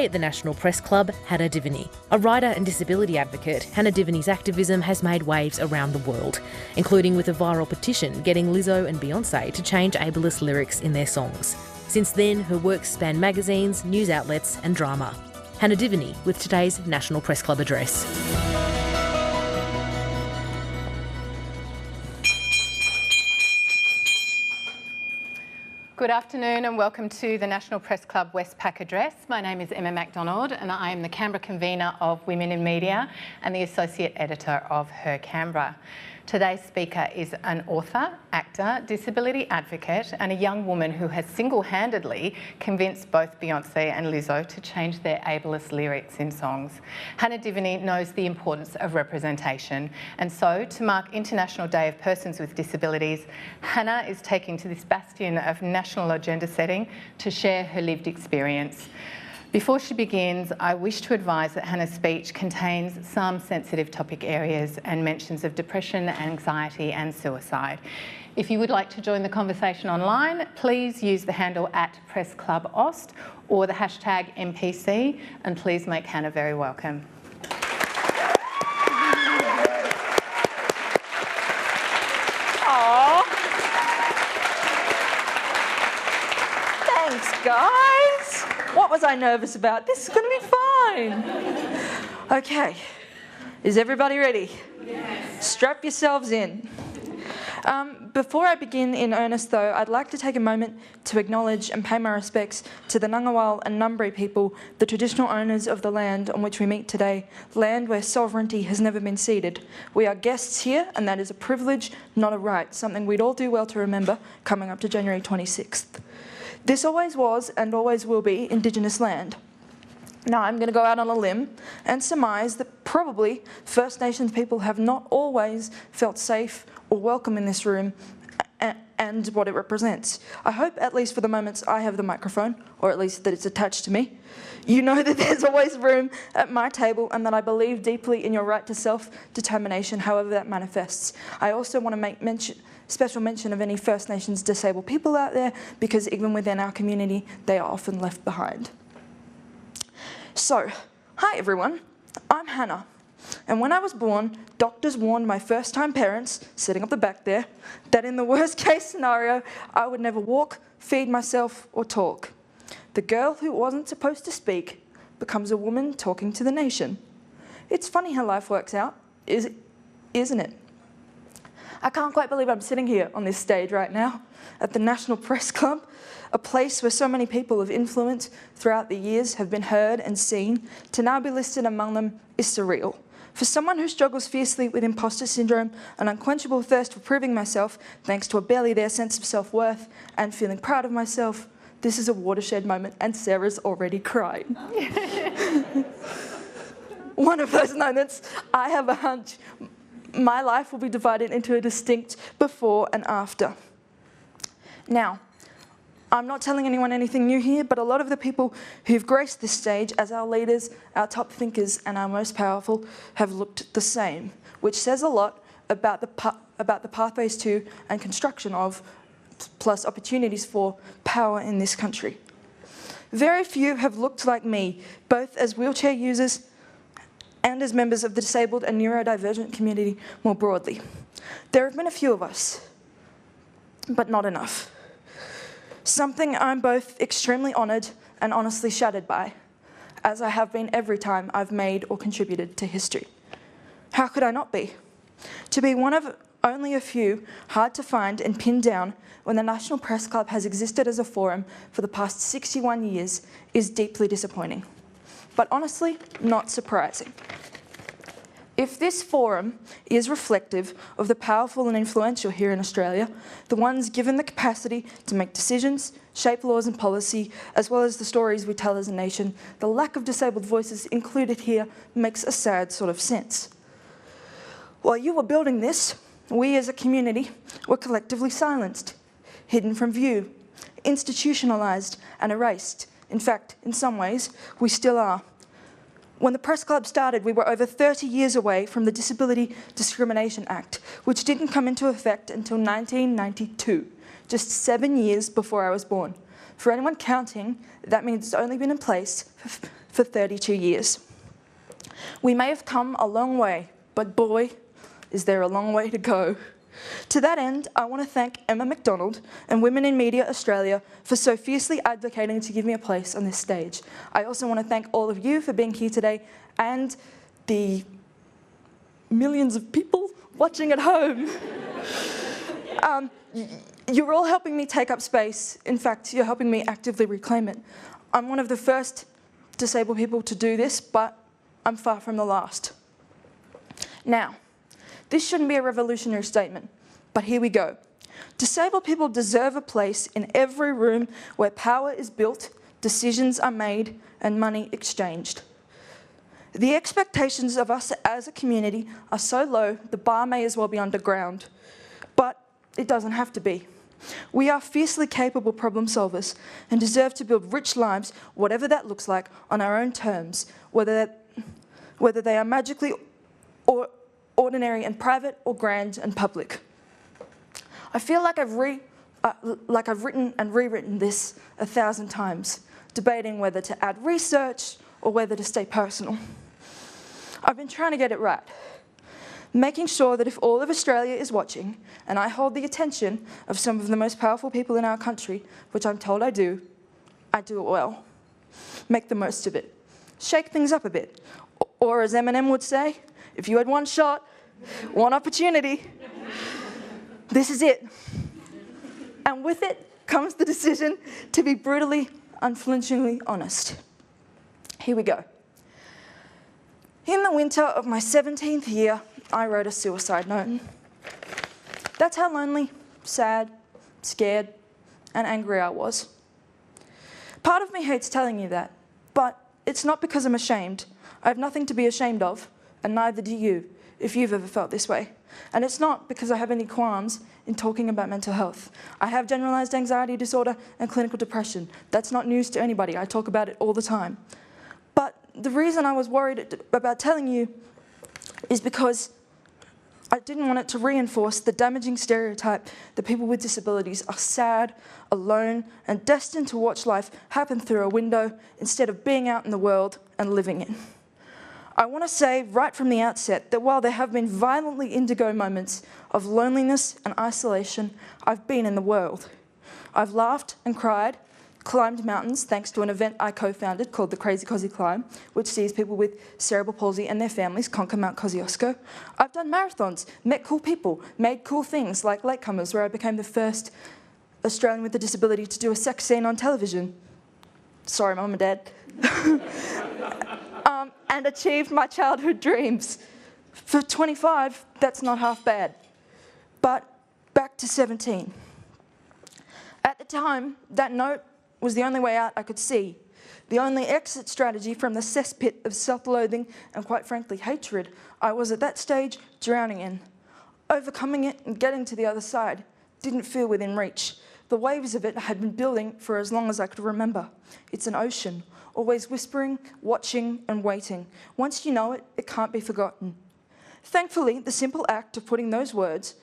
Today at the National Press Club, Hannah Diviney. A writer and disability advocate, Hannah Diviney's activism has made waves around the world, including with a viral petition getting Lizzo and Beyonce to change ableist lyrics in their songs. Since then, her works span magazines, news outlets and drama. Hannah Diviney with today's National Press Club address. Good afternoon and welcome to the National Press Club Westpac Address. My name is Emma MacDonald and I am the Canberra convener of Women in Media and the Associate Editor of Her Canberra. Today's speaker is an author, actor, disability advocate and a young woman who has single-handedly convinced both Beyonce and Lizzo to change their ableist lyrics in songs. Hannah Diviney knows the importance of representation, and so to mark International Day of Persons with Disabilities, Hannah is taking to this bastion of national agenda setting to share her lived experience. Before she begins, I wish to advise that Hannah's speech contains some sensitive topic areas and mentions of depression, anxiety and suicide. If you would like to join the conversation online, please use the handle @PressClubAust or the hashtag NPC, and please make Hannah very welcome. Aww. Thanks, guys. What was I nervous about? This is going to be fine. Okay, is everybody ready? Yes. Strap yourselves in. Before I begin in earnest though, I'd like to take a moment to acknowledge and pay my respects to the Ngunnawal and Ngambri people, the traditional owners of the land on which we meet today, land where sovereignty has never been ceded. We are guests here and that is a privilege, not a right, something we'd all do well to remember coming up to January 26th. This always was and always will be Indigenous land. Now I'm going to go out on a limb and surmise that probably First Nations people have not always felt safe or welcome in this room and what it represents. I hope, at least for the moments I have the microphone, or at least that it's attached to me, you know that there's always room at my table and that I believe deeply in your right to self-determination, however that manifests. I also want to make special mention of any First Nations disabled people out there, because even within our community, they are often left behind. So, hi everyone, I'm Hannah. And when I was born, doctors warned my first-time parents, sitting up the back there, that in the worst-case scenario, I would never walk, feed myself, or talk. The girl who wasn't supposed to speak becomes a woman talking to the nation. It's funny how life works out, isn't it? I can't quite believe I'm sitting here on this stage right now at the National Press Club, a place where so many people of influence throughout the years have been heard and seen. To now be listed among them is surreal. For someone who struggles fiercely with imposter syndrome, an unquenchable thirst for proving myself, thanks to a barely there sense of self-worth and feeling proud of myself, this is a watershed moment, and Sarah's already crying. One of those moments, I have a hunch, my life will be divided into a distinct before and after. Now, I'm not telling anyone anything new here, but a lot of the people who've graced this stage as our leaders, our top thinkers, and our most powerful have looked the same, which says a lot about the pathways to and construction of, plus opportunities for, power in this country. Very few have looked like me, both as wheelchair users and as members of the disabled and neurodivergent community more broadly. There have been a few of us, but not enough. Something I'm both extremely honoured and honestly shattered by, as I have been every time I've made or contributed to history. How could I not be? To be one of only a few, hard to find and pin down when the National Press Club has existed as a forum for the past 61 years is deeply disappointing, but honestly, not surprising. If this forum is reflective of the powerful and influential here in Australia, the ones given the capacity to make decisions, shape laws and policy, as well as the stories we tell as a nation, the lack of disabled voices included here makes a sad sort of sense. While you were building this, we as a community were collectively silenced, hidden from view, institutionalised and erased. In fact, in some ways, we still are. When the Press Club started, we were over 30 years away from the Disability Discrimination Act, which didn't come into effect until 1992, just 7 years before I was born. For anyone counting, that means it's only been in place for 32 years. We may have come a long way, but boy, is there a long way to go. To that end, I want to thank Emma MacDonald and Women in Media Australia for so fiercely advocating to give me a place on this stage. I also want to thank all of you for being here today and the millions of people watching at home. You're all helping me take up space. In fact, you're helping me actively reclaim it. I'm one of the first disabled people to do this, but I'm far from the last. Now, this shouldn't be a revolutionary statement, but here we go. Disabled people deserve a place in every room where power is built, decisions are made, and money exchanged. The expectations of us as a community are so low, the bar may as well be underground. But it doesn't have to be. We are fiercely capable problem solvers and deserve to build rich lives, whatever that looks like, on our own terms, whether they are magically or ordinary and private or grand and public. I feel like I've written and rewritten this 1,000 times, debating whether to add research or whether to stay personal. I've been trying to get it right, making sure that if all of Australia is watching, and I hold the attention of some of the most powerful people in our country, which I'm told I do it well. Make the most of it. Shake things up a bit. Or as Eminem would say, if you had one shot, one opportunity, this is it. And with it comes the decision to be brutally, unflinchingly honest. Here we go. In the winter of my 17th year, I wrote a suicide note. That's how lonely, sad, scared, and angry I was. Part of me hates telling you that, but it's not because I'm ashamed. I have nothing to be ashamed of, and neither do you, if you've ever felt this way. And it's not because I have any qualms in talking about mental health. I have generalized anxiety disorder and clinical depression. That's not news to anybody. I talk about it all the time. But the reason I was worried about telling you is because I didn't want it to reinforce the damaging stereotype that people with disabilities are sad, alone, and destined to watch life happen through a window instead of being out in the world and living it. I want to say right from the outset that while there have been violently indigo moments of loneliness and isolation, I've been in the world. I've laughed and cried, climbed mountains thanks to an event I co-founded called the Crazy Cosy Climb, which sees people with cerebral palsy and their families conquer Mount Kosciuszko. I've done marathons, met cool people, made cool things like Latecomers, where I became the first Australian with a disability to do a sex scene on television. Sorry, Mum and Dad. And achieved my childhood dreams. For 25, that's not half bad. But back to 17. At the time, that note was the only way out I could see, the only exit strategy from the cesspit of self-loathing and, quite frankly, hatred I was at that stage drowning in. Overcoming it and getting to the other side didn't feel within reach. The waves of it had been building for as long as I could remember. It's an ocean, always whispering, watching, and waiting. Once you know it, it can't be forgotten. Thankfully, the simple act of putting those words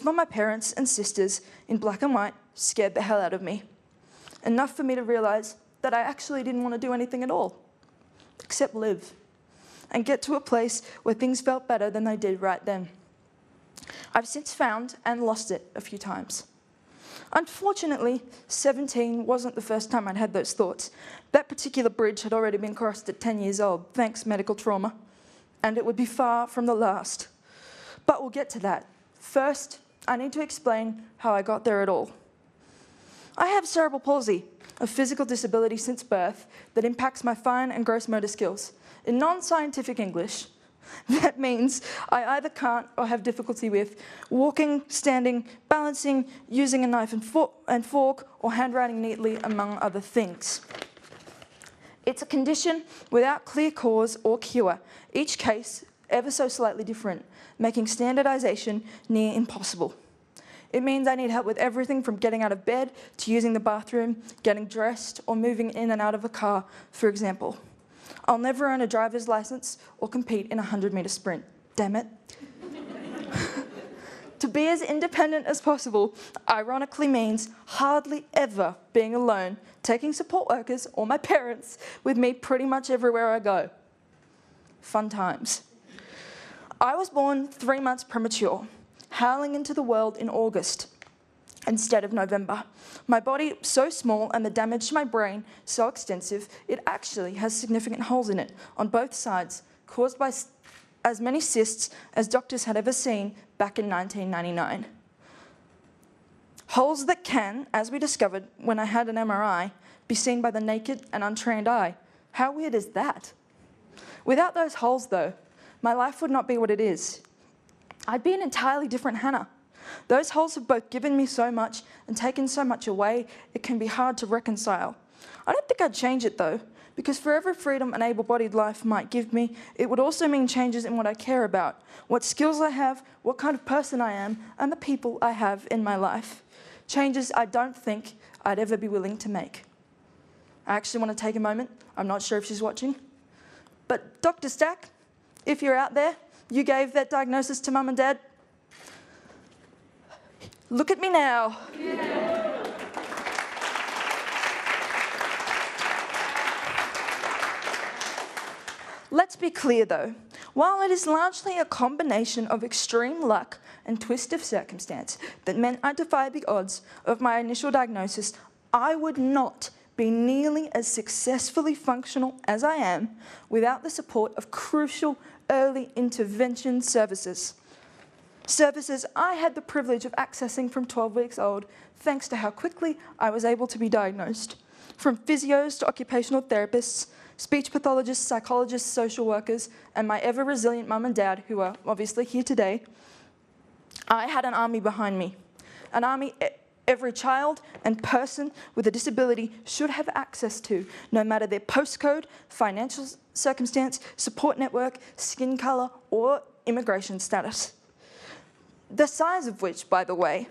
from my parents and sisters, in black and white, scared the hell out of me. Enough for me to realise that I actually didn't want to do anything at all, except live, and get to a place where things felt better than they did right then. I've since found and lost it a few times. Unfortunately, 17 wasn't the first time I'd had those thoughts. That particular bridge had already been crossed at 10 years old, thanks medical trauma, and it would be far from the last. But we'll get to that. First, I need to explain how I got there at all. I have cerebral palsy, a physical disability since birth that impacts my fine and gross motor skills. In non-scientific English, that means I either can't or have difficulty with walking, standing, balancing, using a knife and fork, or handwriting neatly, among other things. It's a condition without clear cause or cure, each case ever so slightly different, making standardisation near impossible. It means I need help with everything from getting out of bed to using the bathroom, getting dressed, or moving in and out of a car, for example. I'll never earn a driver's licence or compete in a 100-metre sprint. Damn it. be as independent as possible ironically means hardly ever being alone, taking support workers or my parents with me pretty much everywhere I go. Fun times. I was born 3 months premature, howling into the world in August instead of November. My body so small and the damage to my brain so extensive, it actually has significant holes in it on both sides, caused by as many cysts as doctors had ever seen back in 1999. Holes that can, as we discovered when I had an MRI, be seen by the naked and untrained eye. How weird is that? Without those holes, though, my life would not be what it is. I'd be an entirely different Hannah. Those holes have both given me so much and taken so much away, it can be hard to reconcile. I don't think I'd change it, though, because for every freedom an able-bodied life might give me, it would also mean changes in what I care about, what skills I have, what kind of person I am, and the people I have in my life. Changes I don't think I'd ever be willing to make. I actually want to take a moment. I'm not sure if she's watching. But Dr. Stack, if you're out there, you gave that diagnosis to Mum and Dad. Look at me now. Yeah. Let's be clear though, while it is largely a combination of extreme luck and twist of circumstance that meant I defied the odds of my initial diagnosis, I would not be nearly as successfully functional as I am without the support of crucial early intervention services. Services I had the privilege of accessing from 12 weeks old, thanks to how quickly I was able to be diagnosed. From physios to occupational therapists, speech pathologists, psychologists, social workers, and my ever-resilient mum and dad, who are obviously here today, I had an army behind me. An army every child and person with a disability should have access to, no matter their postcode, financial circumstance, support network, skin colour, or immigration status. The size of which, by the way,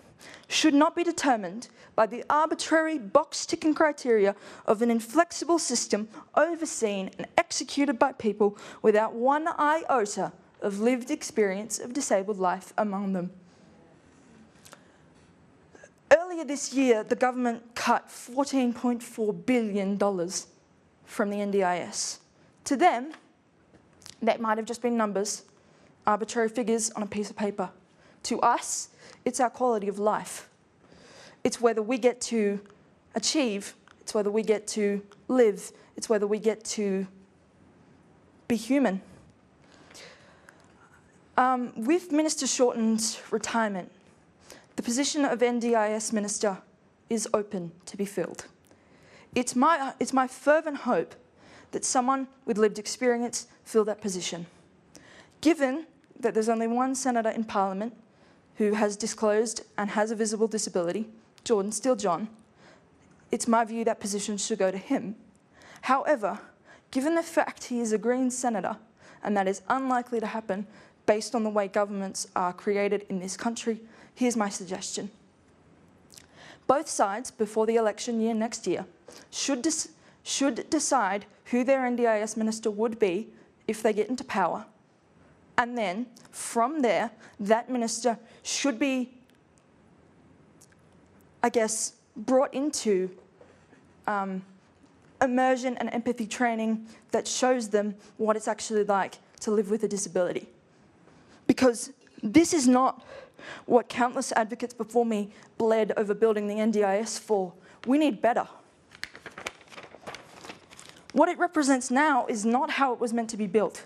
should not be determined by the arbitrary box-ticking criteria of an inflexible system overseen and executed by people without one iota of lived experience of disabled life among them. Earlier this year, the government cut $14.4 billion from the NDIS. To them, that might have just been numbers, arbitrary figures on a piece of paper. To us, it's our quality of life. It's whether we get to achieve, it's whether we get to live, it's whether we get to be human. With Minister Shorten's retirement, the position of NDIS Minister is open to be filled. It's my fervent hope that someone with lived experience fill that position. Given that there's only one senator in Parliament who has disclosed and has a visible disability, Jordan Steele John, it's my view that position should go to him. However, given the fact he is a Green senator, and that is unlikely to happen based on the way governments are created in this country, here's my suggestion. Both sides, before the election year next year, should decide who their NDIS minister would be if they get into power. And then, from there, that minister should be, I guess, brought into immersion and empathy training that shows them what it's actually like to live with a disability. Because this is not what countless advocates before me bled over building the NDIS for. We need better. What it represents now is not how it was meant to be built.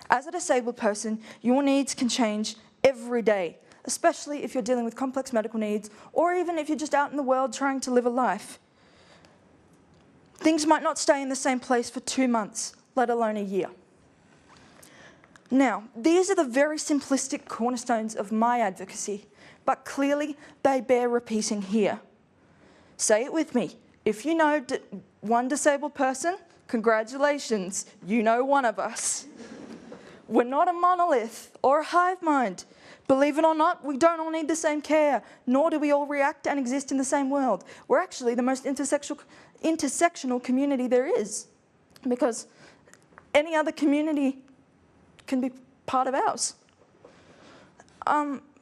As a disabled person, your needs can change every day, especially if you're dealing with complex medical needs, or even if you're just out in the world trying to live a life. Things might not stay in the same place for 2 months, let alone a year. Now, these are the very simplistic cornerstones of my advocacy, but clearly they bear repeating here. Say it with me. If you know one disabled person, congratulations, you know one of us. We're not a monolith or a hive mind. Believe it or not, we don't all need the same care, nor do we all react and exist in the same world. We're actually the most intersectional community there is, because any other community can be part of ours.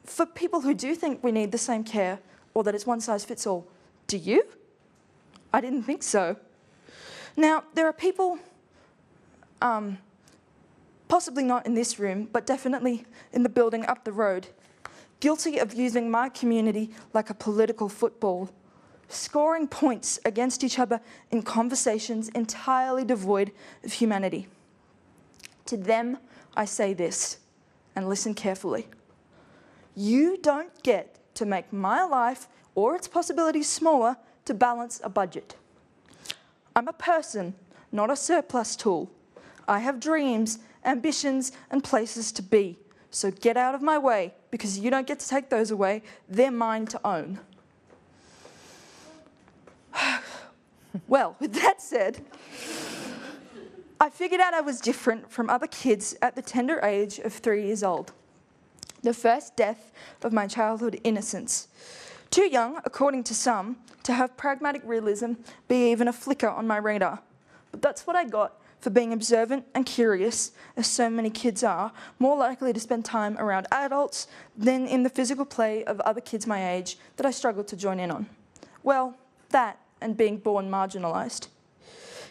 for people who do think we need the same care or that it's one size fits all, do you? I didn't think so. Now, there are people, possibly not in this room, but definitely in the building up the road, guilty of using my community like a political football, scoring points against each other in conversations entirely devoid of humanity. To them, I say this, and listen carefully. You don't get to make my life or its possibilities smaller to balance a budget. I'm a person, not a surplus tool. I have dreams, ambitions, and places to be. So get out of my way, because you don't get to take those away. They're mine to own. Well, with that said, I figured out I was different from other kids at the tender age of 3 years old. The first death of my childhood innocence. Too young, according to some, to have pragmatic realism be even a flicker on my radar. But that's what I got for being observant and curious, as so many kids are, more likely to spend time around adults than in the physical play of other kids my age that I struggled to join in on. Well, that and being born marginalised.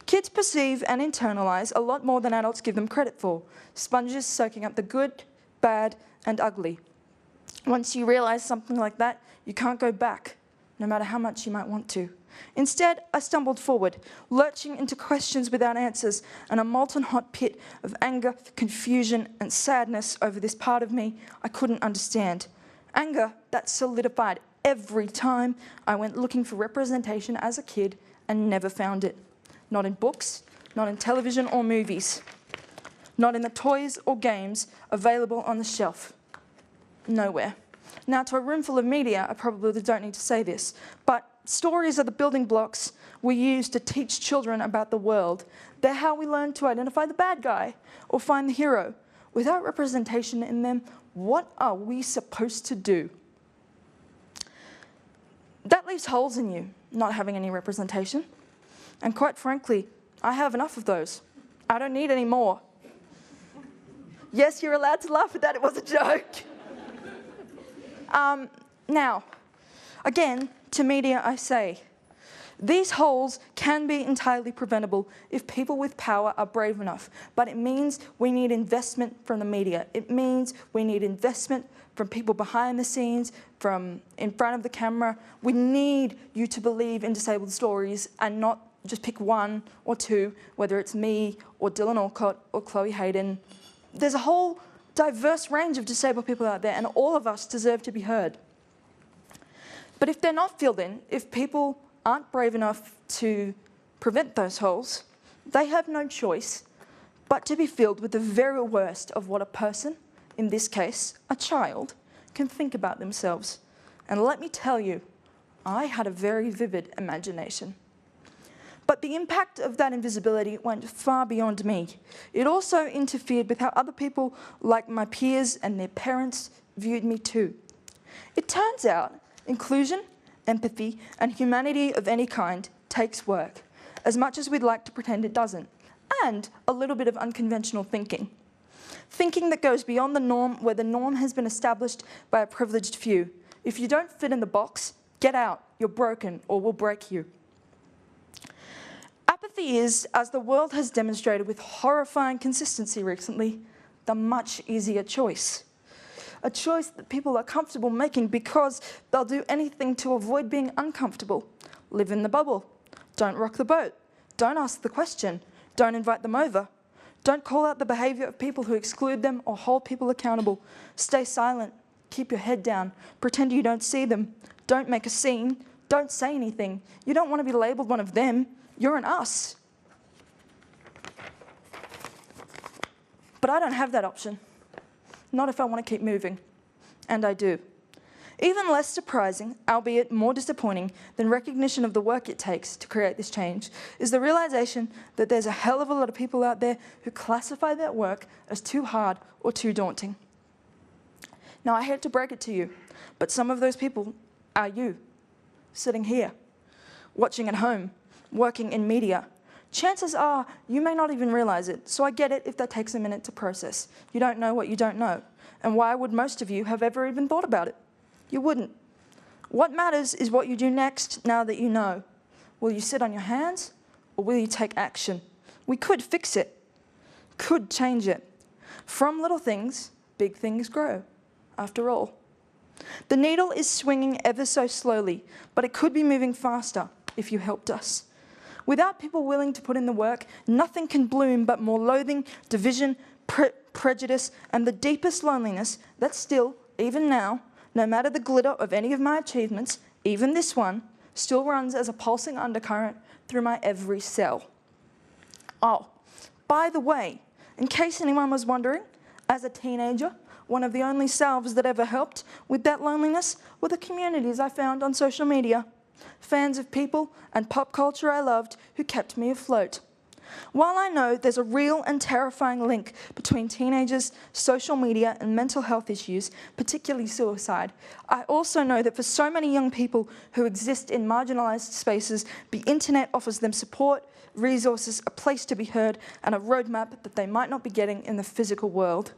Kids perceive and internalise a lot more than adults give them credit for, sponges soaking up the good, bad, and ugly. Once you realise something like that, you can't go back, no matter how much you might want to. Instead, I stumbled forward, lurching into questions without answers and a molten hot pit of anger, confusion, and sadness over this part of me I couldn't understand. Anger that solidified every time I went looking for representation as a kid and never found it. Not in books, not in television or movies, not in the toys or games available on the shelf. Nowhere. Now, to a room full of media, I probably don't need to say this, but stories are the building blocks we use to teach children about the world. They're how we learn to identify the bad guy or find the hero. Without representation in them, what are we supposed to do? That leaves holes in you, not having any representation. And quite frankly, I have enough of those. I don't need any more. Yes, you're allowed to laugh at that, it was a joke. Now, again, to media I say, these holes can be entirely preventable if people with power are brave enough, but it means we need investment from the media. It means we need investment from people behind the scenes, from in front of the camera. We need you to believe in disabled stories and not just pick one or two, whether it's me or Dylan Alcott or Chloe Hayden. There's a whole diverse range of disabled people out there, and all of us deserve to be heard. But if they're not filled in, if people aren't brave enough to prevent those holes, they have no choice but to be filled with the very worst of what a person, in this case, a child, can think about themselves. And let me tell you, I had a very vivid imagination. But the impact of that invisibility went far beyond me. It also interfered with how other people, like my peers and their parents, viewed me too. It turns out inclusion, empathy, and humanity of any kind takes work, as much as we'd like to pretend it doesn't, and a little bit of unconventional thinking. Thinking that goes beyond the norm, where the norm has been established by a privileged few. If you don't fit in the box, get out, you're broken, or we'll break you. Apathy is, as the world has demonstrated with horrifying consistency recently, the much easier choice. A choice that people are comfortable making because they'll do anything to avoid being uncomfortable. Live in the bubble. Don't rock the boat. Don't ask the question. Don't invite them over. Don't call out the behaviour of people who exclude them or hold people accountable. Stay silent. Keep your head down. Pretend you don't see them. Don't make a scene. Don't say anything. You don't want to be labelled one of them. You're an us. But I don't have that option. Not if I want to keep moving. And I do. Even less surprising, albeit more disappointing, than recognition of the work it takes to create this change is the realisation that there's a hell of a lot of people out there who classify that work as too hard or too daunting. Now, I hate to break it to you, but some of those people are you, sitting here, watching at home, working in media. Chances are you may not even realise it, so I get it if that takes a minute to process. You don't know what you don't know. And why would most of you have ever even thought about it? You wouldn't. What matters is what you do next now that you know. Will you sit on your hands or will you take action? We could fix it, could change it. From little things, big things grow, after all. The needle is swinging ever so slowly, but it could be moving faster if you helped us. Without people willing to put in the work, nothing can bloom but more loathing, division, prejudice, and the deepest loneliness that still, even now, no matter the glitter of any of my achievements, even this one, still runs as a pulsing undercurrent through my every cell. Oh, by the way, in case anyone was wondering, as a teenager, one of the only salves that ever helped with that loneliness were the communities I found on social media. Fans of people and pop culture I loved who kept me afloat. While I know there's a real and terrifying link between teenagers, social media, and mental health issues, particularly suicide, I also know that for so many young people who exist in marginalised spaces, the internet offers them support, resources, a place to be heard, and a roadmap that they might not be getting in the physical world.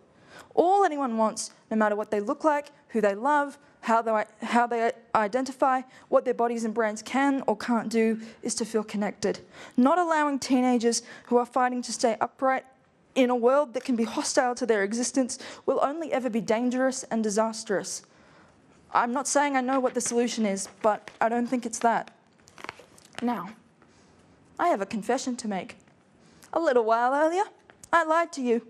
All anyone wants, no matter what they look like, who they love, how they identify, what their bodies and brains can or can't do, is to feel connected. Not allowing teenagers who are fighting to stay upright in a world that can be hostile to their existence will only ever be dangerous and disastrous. I'm not saying I know what the solution is, but I don't think it's that. Now, I have a confession to make. A little while earlier, I lied to you.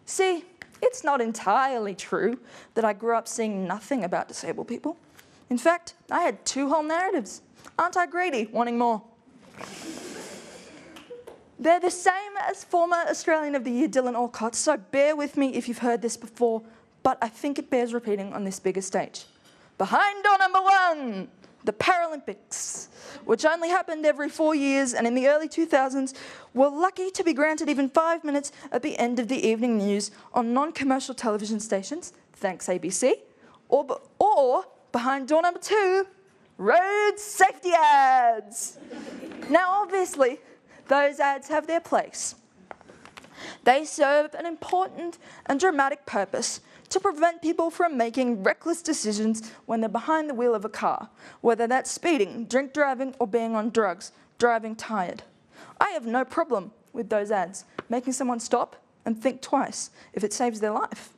See, it's not entirely true that I grew up seeing nothing about disabled people. In fact, I had 2 whole narratives. Aren't I greedy, wanting more? They're the same as former Australian of the Year Dylan Alcott, so bear with me if you've heard this before, but I think it bears repeating on this bigger stage. Behind door number 1, the Paralympics, which only happened every 4 years, and in the early 2000s were lucky to be granted even 5 minutes at the end of the evening news on non-commercial television stations, thanks ABC, or behind door number 2, road safety ads. Now obviously, those ads have their place. They serve an important and dramatic purpose to prevent people from making reckless decisions when they're behind the wheel of a car, whether that's speeding, drink driving, or being on drugs, driving tired. I have no problem with those ads, making someone stop and think twice if it saves their life.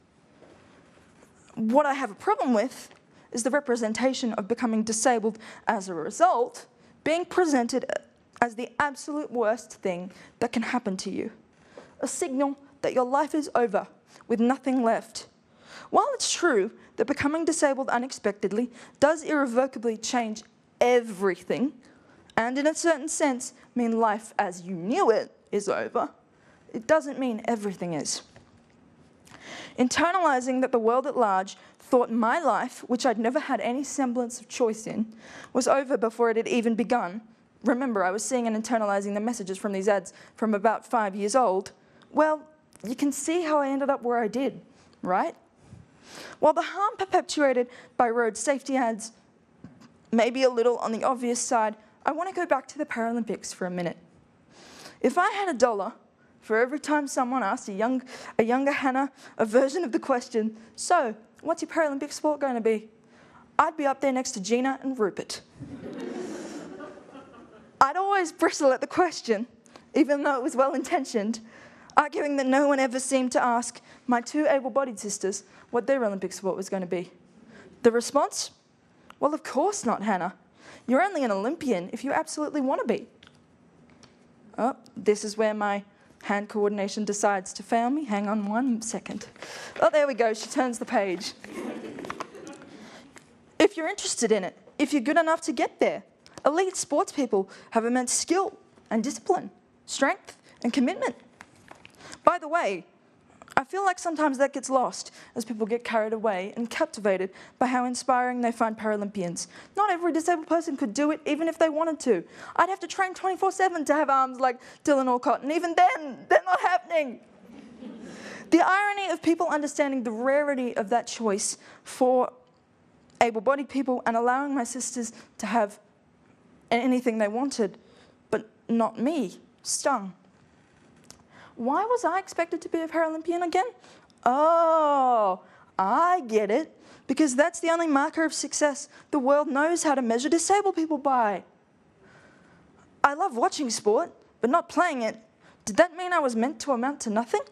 What I have a problem with is the representation of becoming disabled as a result being presented as the absolute worst thing that can happen to you. A signal that your life is over with nothing left. While it's true that becoming disabled unexpectedly does irrevocably change everything, and in a certain sense mean life as you knew it is over, it doesn't mean everything is. Internalizing that the world at large thought my life, which I'd never had any semblance of choice in, was over before it had even begun. Remember, I was seeing and internalizing the messages from these ads from about 5 years old. Well, you can see how I ended up where I did, right? While the harm perpetuated by road safety ads may be a little on the obvious side, I want to go back to the Paralympics for a minute. If I had $1 for every time someone asked a younger Hannah a version of the question, so, what's your Paralympic sport going to be? I'd be up there next to Gina and Rupert. I'd always bristle at the question, even though it was well-intentioned, arguing that no one ever seemed to ask my 2 able-bodied sisters what their Olympic sport was going to be. The response? Well, of course not, Hannah. You're only an Olympian if you absolutely want to be. Oh, this is where my hand coordination decides to fail me. Hang on 1 second. Oh, there we go. She turns the page. If you're interested in it, if you're good enough to get there, elite sports people have immense skill and discipline, strength and commitment. By the way, I feel like sometimes that gets lost as people get carried away and captivated by how inspiring they find Paralympians. Not every disabled person could do it, even if they wanted to. I'd have to train 24/7 to have arms like Dylan Alcott, and even then, they're not happening. The irony of people understanding the rarity of that choice for able-bodied people and allowing my sisters to have anything they wanted, but not me, stung. Why was I expected to be a Paralympian again? Oh, I get it, because that's the only marker of success the world knows how to measure disabled people by. I love watching sport, but not playing it. Did that mean I was meant to amount to nothing?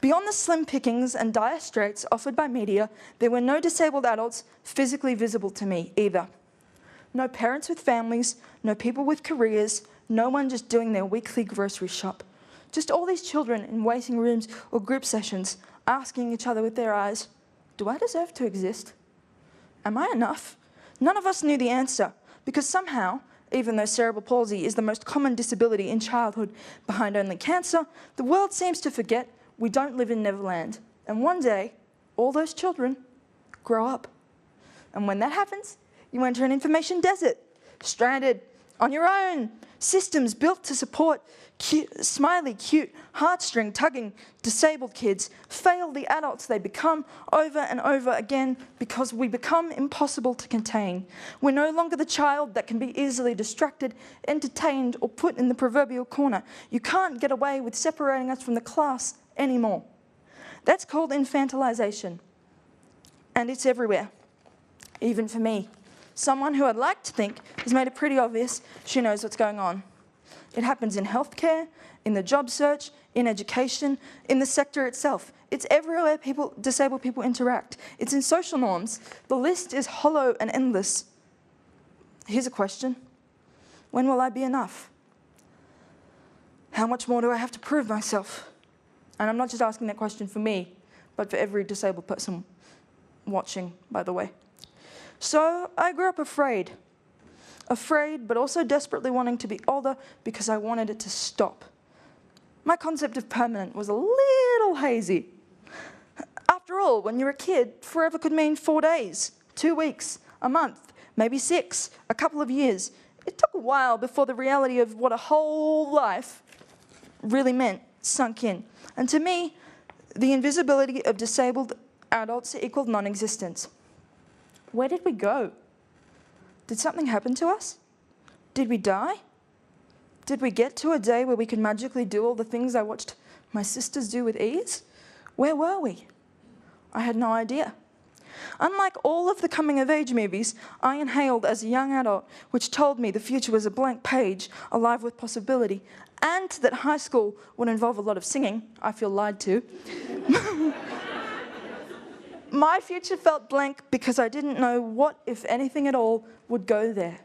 Beyond the slim pickings and dire straits offered by media, there were no disabled adults physically visible to me either. No parents with families, no people with careers, no one just doing their weekly grocery shop. Just all these children in waiting rooms or group sessions, asking each other with their eyes, do I deserve to exist? Am I enough? None of us knew the answer, because somehow, even though cerebral palsy is the most common disability in childhood behind only cancer, the world seems to forget we don't live in Neverland. And one day, all those children grow up. And when that happens, you enter an information desert, stranded on your own. Systems built to support smiley, cute, heartstring-tugging, disabled kids fail the adults they become over and over again because we become impossible to contain. We're no longer the child that can be easily distracted, entertained, or put in the proverbial corner. You can't get away with separating us from the class anymore. That's called infantilization. And it's everywhere, even for me. Someone who I'd like to think has made it pretty obvious she knows what's going on. It happens in healthcare, in the job search, in education, in the sector itself. It's everywhere disabled people interact. It's in social norms. The list is hollow and endless. Here's a question. When will I be enough? How much more do I have to prove myself? And I'm not just asking that question for me, but for every disabled person watching, by the way. So I grew up afraid, but also desperately wanting to be older because I wanted it to stop. My concept of permanent was a little hazy. After all, when you're a kid, forever could mean 4 days, 2 weeks, a month, maybe 6, a couple of years. It took a while before the reality of what a whole life really meant sunk in. And to me, the invisibility of disabled adults equaled non-existence. Where did we go? Did something happen to us? Did we die? Did we get to a day where we could magically do all the things I watched my sisters do with ease? Where were we? I had no idea. Unlike all of the coming-of-age movies I inhaled as a young adult, which told me the future was a blank page, alive with possibility, and that high school would involve a lot of singing, I feel lied to. My future felt blank because I didn't know what, if anything at all, would go there.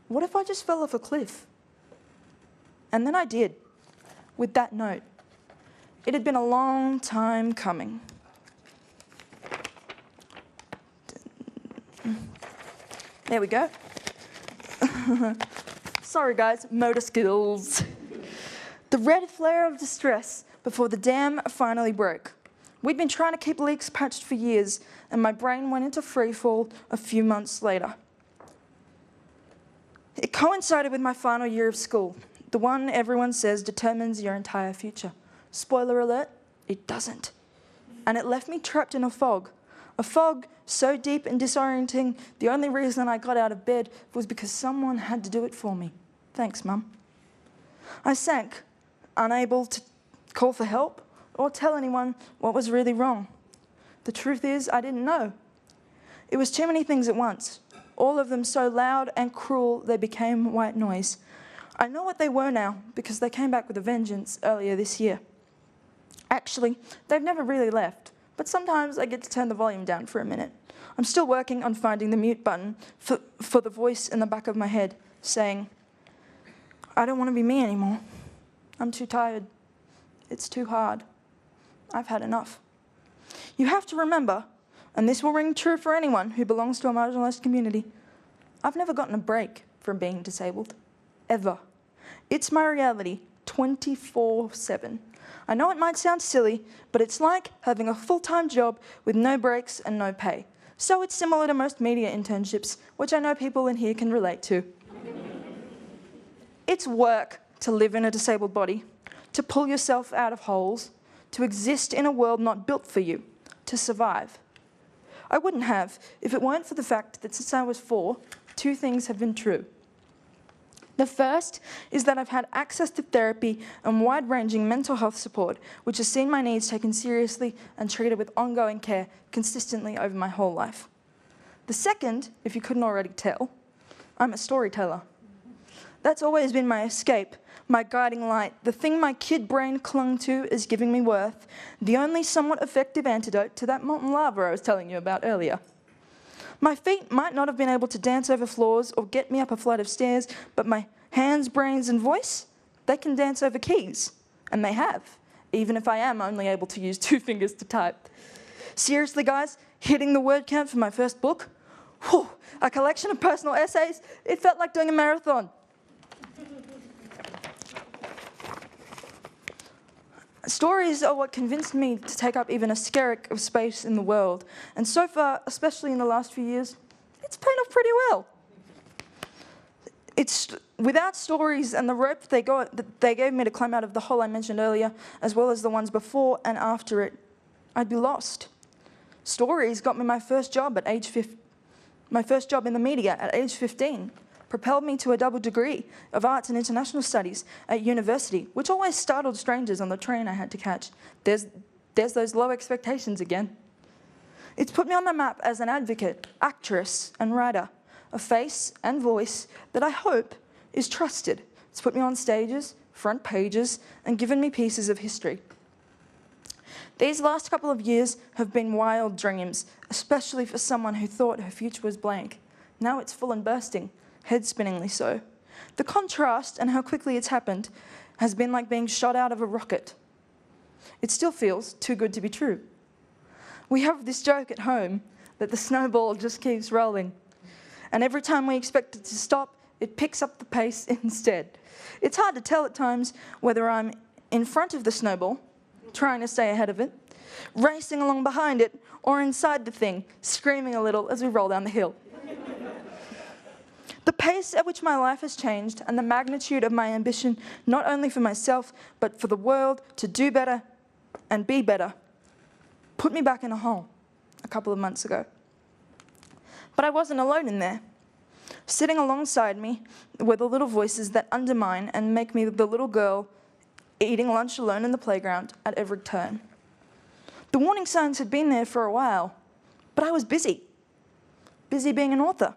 What if I just fell off a cliff? And then I did, with that note. It had been a long time coming. There we go. Sorry guys, motor skills. The red flare of distress before the dam finally broke. We'd been trying to keep leaks patched for years, and my brain went into freefall a few months later. It coincided with my final year of school, the one everyone says determines your entire future. Spoiler alert, it doesn't. And it left me trapped in a fog so deep and disorienting, the only reason I got out of bed was because someone had to do it for me. Thanks, Mum. I sank, unable to call for help or tell anyone what was really wrong. The truth is, I didn't know. It was too many things at once, all of them so loud and cruel they became white noise. I know what they were now because they came back with a vengeance earlier this year. Actually, they've never really left, but sometimes I get to turn the volume down for a minute. I'm still working on finding the mute button for the voice in the back of my head saying, I don't want to be me anymore. I'm too tired. It's too hard. I've had enough. You have to remember, and this will ring true for anyone who belongs to a marginalised community, I've never gotten a break from being disabled, ever. It's my reality, 24/7. I know it might sound silly, but it's like having a full-time job with no breaks and no pay. So it's similar to most media internships, which I know people in here can relate to. It's work to live in a disabled body, to pull yourself out of holes, to exist in a world not built for you, to survive. I wouldn't have if it weren't for the fact that since I was 4, 2 things have been true. The first is that I've had access to therapy and wide-ranging mental health support, which has seen my needs taken seriously and treated with ongoing care consistently over my whole life. The second, if you couldn't already tell, I'm a storyteller. That's always been my escape, my guiding light, the thing my kid brain clung to as giving me worth, the only somewhat effective antidote to that molten lava I was telling you about earlier. My feet might not have been able to dance over floors or get me up a flight of stairs, but my hands, brains, and voice, they can dance over keys. And they have, even if I am only able to use 2 fingers to type. Seriously, guys, hitting the word count for my first book, whew, a collection of personal essays, it felt like doing a marathon. Stories are what convinced me to take up even a skerrick of space in the world. And so far, especially in the last few years, it's paid off pretty well. It's without stories and the rope they gave me to climb out of the hole I mentioned earlier, as well as the ones before and after it, I'd be lost. Stories got me my first job at age 15. My first job in the media at age 15 propelled me to a double degree of arts and international studies at university, which always startled strangers on the train I had to catch. There's those low expectations again. It's put me on the map as an advocate, actress, and writer, a face and voice that I hope is trusted. It's put me on stages, front pages, and given me pieces of history. These last couple of years have been wild dreams, especially for someone who thought her future was blank. Now it's full and bursting, head-spinningly so. The contrast and how quickly it's happened has been like being shot out of a rocket. It still feels too good to be true. We have this joke at home that the snowball just keeps rolling. And every time we expect it to stop, it picks up the pace instead. It's hard to tell at times whether I'm in front of the snowball, trying to stay ahead of it, racing along behind it, or inside the thing, screaming a little as we roll down the hill. The pace at which my life has changed and the magnitude of my ambition, not only for myself, but for the world to do better and be better, put me back in a hole a couple of months ago. But I wasn't alone in there. Sitting alongside me were the little voices that undermine and make me the little girl eating lunch alone in the playground at every turn. The warning signs had been there for a while, but I was busy. Busy being an author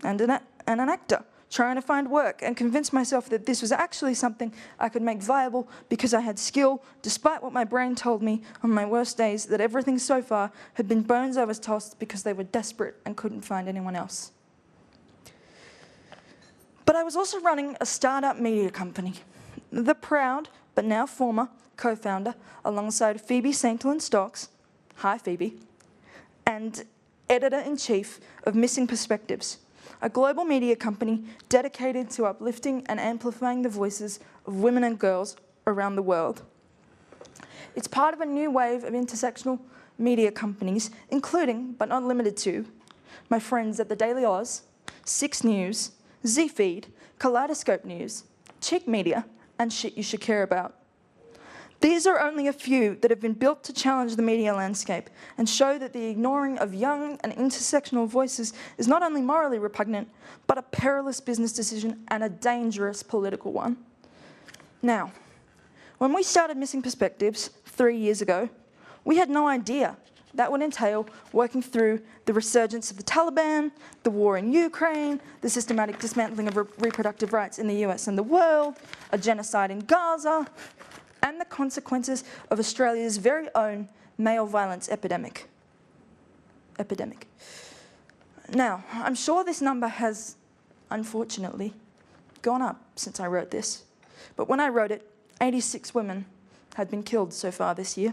and an actor, trying to find work and convince myself that this was actually something I could make viable because I had skill, despite what my brain told me on my worst days that everything so far had been bones I was tossed because they were desperate and couldn't find anyone else. But I was also running a startup media company. The proud, but now former, co-founder, alongside Phoebe Saint-Elin Stocks, hi Phoebe, and editor-in-chief of Missing Perspectives, a global media company dedicated to uplifting and amplifying the voices of women and girls around the world. It's part of a new wave of intersectional media companies, including, but not limited to, my friends at the Daily Oz, 6 News, Z-Feed, Kaleidoscope News, Cheek Media, and Shit You Should Care About. These are only a few that have been built to challenge the media landscape and show that the ignoring of young and intersectional voices is not only morally repugnant, but a perilous business decision and a dangerous political one. Now, when we started Missing Perspectives 3 years ago, we had no idea that would entail working through the resurgence of the Taliban, the war in Ukraine, the systematic dismantling of reproductive rights in the US and the world, a genocide in Gaza, and the consequences of Australia's very own male violence epidemic. Now, I'm sure this number has, unfortunately, gone up since I wrote this. But when I wrote it, 86 women had been killed so far this year,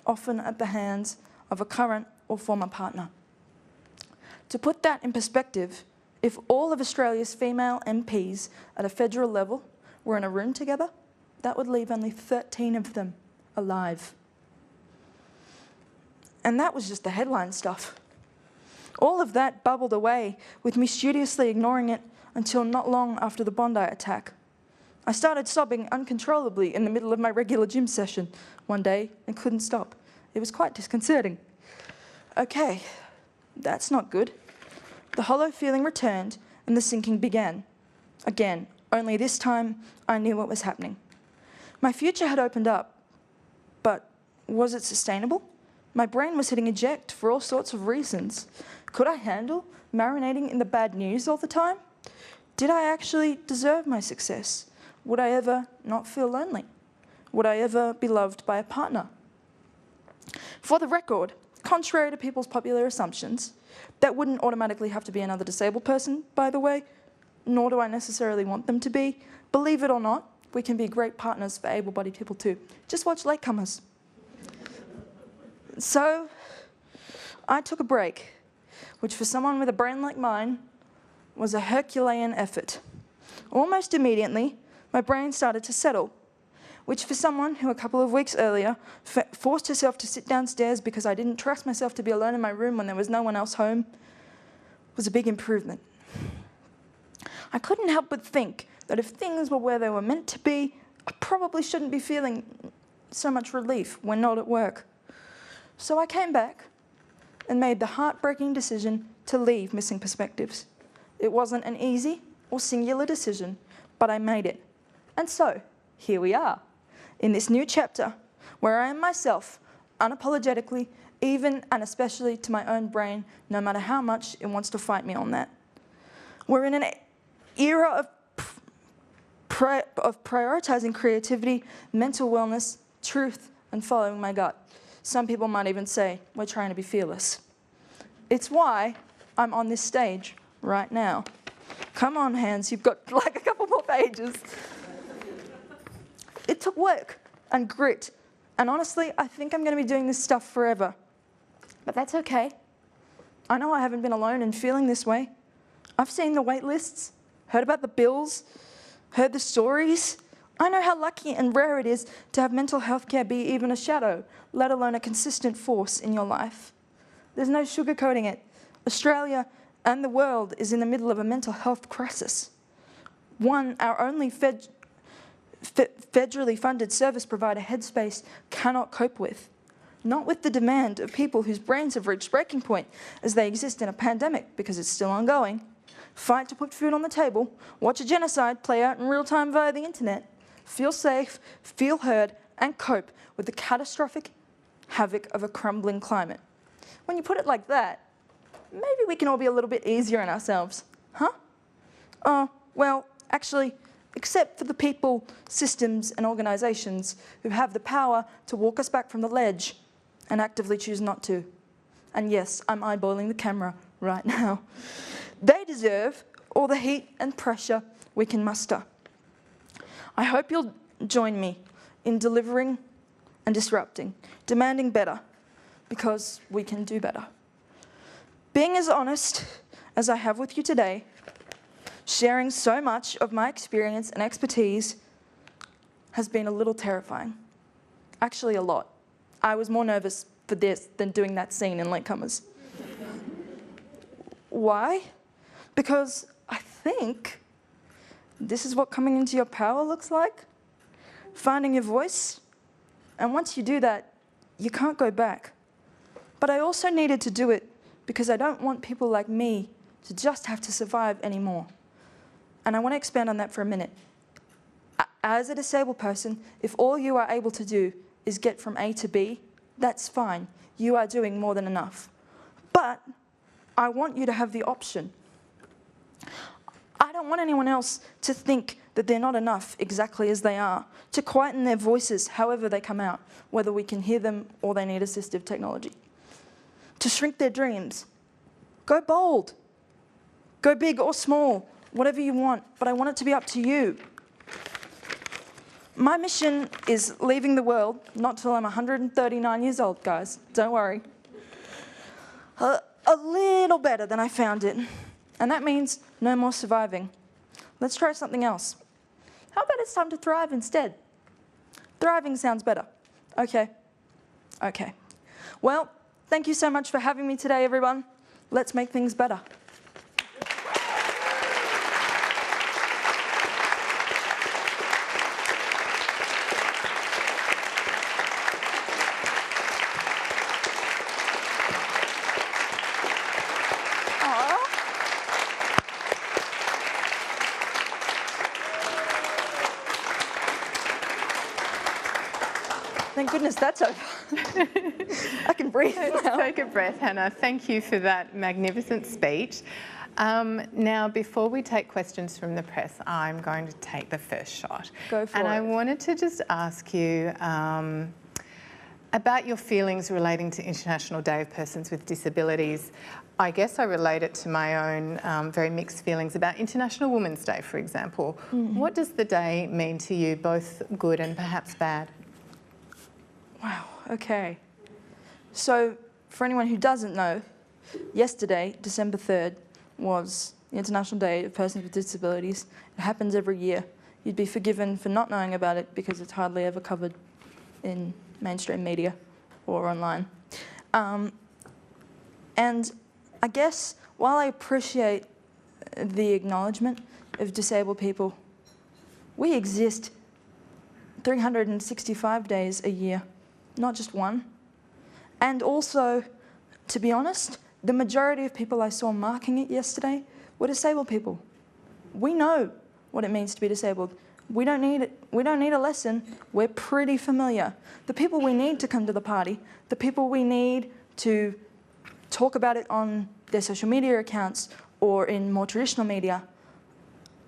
often at the hands of a current or former partner. To put that in perspective, if all of Australia's female MPs at a federal level were in a room together, that would leave only 13 of them alive. And that was just the headline stuff. All of that bubbled away with me studiously ignoring it until not long after the Bondi attack. I started sobbing uncontrollably in the middle of my regular gym session one day and couldn't stop. It was quite disconcerting. Okay, that's not good. The hollow feeling returned and the sinking began. Again, Only this time, I knew what was happening. My future had opened up, but was it sustainable? My brain was hitting eject for all sorts of reasons. Could I handle marinating in the bad news all the time? Did I actually deserve my success? Would I ever not feel lonely? Would I ever be loved by a partner? For the record, contrary to people's popular assumptions, that wouldn't automatically have to be another disabled person, by the way, nor do I necessarily want them to be. Believe it or not, we can be great partners for able-bodied people too. Just watch Latecomers. So, I took a break, which for someone with a brain like mine was a Herculean effort. Almost immediately, my brain started to settle, which for someone who a couple of weeks earlier forced herself to sit downstairs because I didn't trust myself to be alone in my room when there was no one else home, was a big improvement. I couldn't help but think that if things were where they were meant to be, I probably shouldn't be feeling so much relief when not at work. So I came back and made the heartbreaking decision to leave Missing Perspectives. It wasn't an easy or singular decision, but I made it. And so, here we are, in this new chapter, where I am myself, unapologetically, even and especially to my own brain, no matter how much it wants to fight me on that. We're in an era of prioritizing creativity, mental wellness, truth, and following my gut. Some people might even say we're trying to be fearless. It's why I'm on this stage right now. Come on, hands, you've got like a couple more pages. It took work and grit, and honestly, I think I'm going to be doing this stuff forever. But that's okay. I know I haven't been alone in feeling this way. I've seen the wait lists, heard about the bills, heard the stories. I know how lucky and rare it is to have mental health care be even a shadow, let alone a consistent force in your life. There's no sugarcoating it. Australia and the world is in the middle of a mental health crisis. One, our only federally funded service provider, Headspace, cannot cope with. Not with the demand of people whose brains have reached breaking point as they exist in a pandemic because it's still ongoing, fight to put food on the table, watch a genocide play out in real time via the internet, feel safe, feel heard, and cope with the catastrophic havoc of a crumbling climate. When you put it like that, maybe we can all be a little bit easier on ourselves, huh? Oh, well, actually, except for the people, systems, and organisations who have the power to walk us back from the ledge and actively choose not to. And yes, I'm eyeballing the camera right now. They deserve all the heat and pressure we can muster. I hope you'll join me in delivering and disrupting, demanding better, because we can do better. Being as honest as I have with you today, sharing so much of my experience and expertise has been a little terrifying. Actually, a lot. I was more nervous for this than doing that scene in Latecomers. Why? Because I think this is what coming into your power looks like. Finding your voice. And once you do that, you can't go back. But I also needed to do it because I don't want people like me to just have to survive anymore. And I want to expand on that for a minute. As a disabled person, if all you are able to do is get from A to B, that's fine. You are doing more than enough. But I want you to have the option. I don't want anyone else to think that they're not enough exactly as they are, to quieten their voices however they come out, whether we can hear them or they need assistive technology. To shrink their dreams. Go bold. Go big or small, whatever you want, but I want it to be up to you. My mission is leaving the world, not till I'm 139 years old, guys, don't worry. A little better than I found it. And that means no more surviving. Let's try something else. How about it's time to thrive instead? Thriving sounds better. Okay. Well, thank you so much for having me today, everyone. Let's make things better. thank goodness that's over. I can breathe now. Take a breath, Hannah. Thank you for that magnificent speech. Now, before we take questions from the press, I'm going to take the first shot. Go for it. And I wanted to just ask you about your feelings relating to International Day of Persons with Disabilities. I guess I relate it to my own very mixed feelings about International Women's Day, for example. Mm-hmm. What does the day mean to you, both good and perhaps bad? Wow, okay. So, for anyone who doesn't know, yesterday, December 3rd, was the International Day of Persons with Disabilities. It happens every year. You'd be forgiven for not knowing about it because it's hardly ever covered in mainstream media or online. And I guess while I appreciate the acknowledgement of disabled people, we exist 365 days a year, not just one. And also, to be honest, the majority of people I saw marking it yesterday were disabled people. We know what it means to be disabled. We don't need a lesson. We're pretty familiar. The people we need to come to the party, the people we need to talk about it on their social media accounts or in more traditional media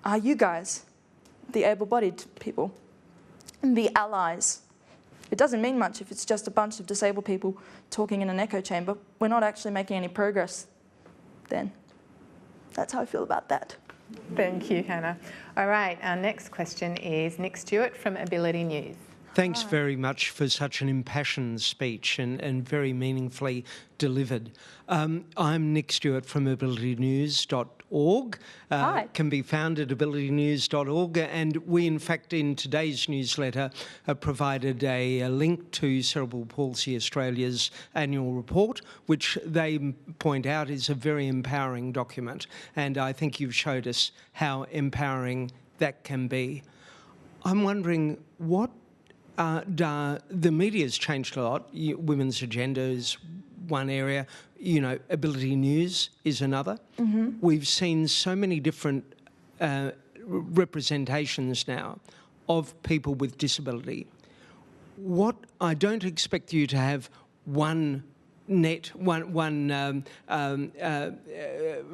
are you guys, the able-bodied people, and the allies. It doesn't mean much if it's just a bunch of disabled people talking in an echo chamber. We're not actually making any progress then. That's how I feel about that. Thank you, Hannah. All right, our next question is Nick Stewart from Ability News. Thanks very much for such an impassioned speech and very meaningfully delivered. I'm Nick Stewart from abilitynews.org. Hi. Can be found at abilitynews.org, and we, in fact, in today's newsletter provided a link to Cerebral Palsy Australia's annual report, which they point out is a very empowering document, and I think you've showed us how empowering that can be. I'm wondering what the media's changed a lot. Women's agenda is one area, Ability News is another. Mm-hmm. We've seen so many different representations now of people with disability. What I don't expect you to have one